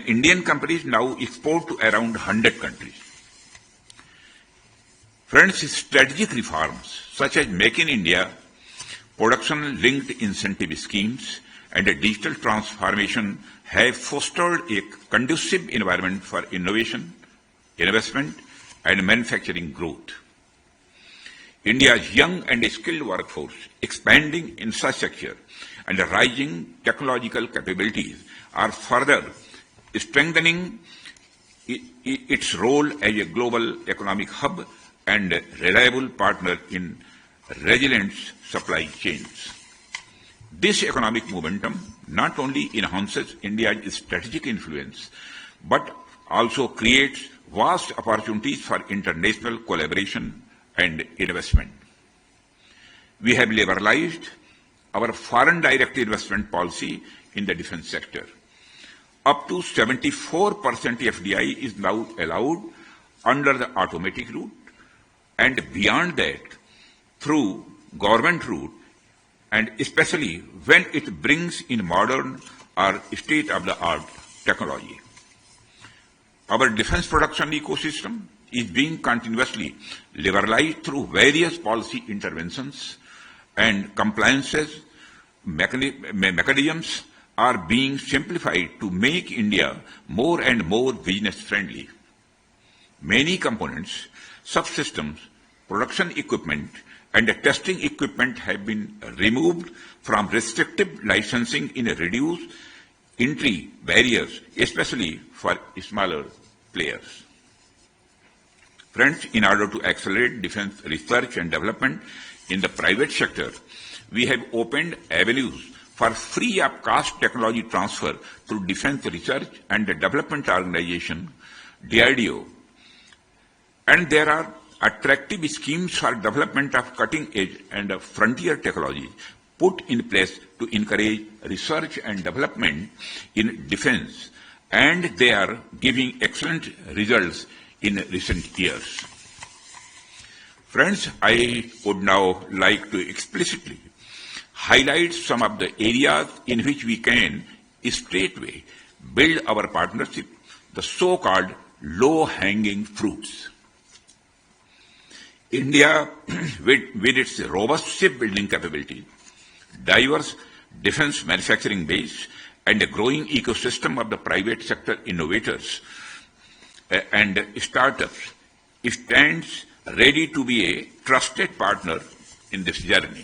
Indian companies now export to around 100 countries. Friends, strategic reforms such as Make in India, production-linked incentive schemes, and a digital transformation have fostered a conducive environment for innovation, investment, and manufacturing growth. India's young and skilled workforce, expanding infrastructure, and rising technological capabilities are further strengthening its role as a global economic hub and reliable partner in resilient supply chains. This economic momentum not only enhances India's strategic influence, but also creates vast opportunities for international collaboration and investment. We have liberalized our foreign direct investment policy in the defense sector. Up to 74% FDI is now allowed under the automatic route, and beyond that, through government route, and especially when it brings in modern or state-of-the-art technology. Our defense production ecosystem is being continuously liberalized through various policy interventions, and compliances mechanisms are being simplified to make India more and more business-friendly. Many components, subsystems, production equipment, and testing equipment have been removed from restrictive licensing in reduced entry barriers, especially for smaller players. Friends, in order to accelerate defense research and development in the private sector, we have opened avenues for free of cost technology transfer through Defense Research and Development Organization, DRDO. And there are attractive schemes for development of cutting-edge and frontier technology put in place to encourage research and development in defense, and they are giving excellent results in recent years. Friends, I would now like to explicitly highlight some of the areas in which we can straightway build our partnership, the so-called low-hanging fruits. India, with its robust shipbuilding capability, diverse defense manufacturing base, and a growing ecosystem of the private sector innovators and startups, stands ready to be a trusted partner in this journey.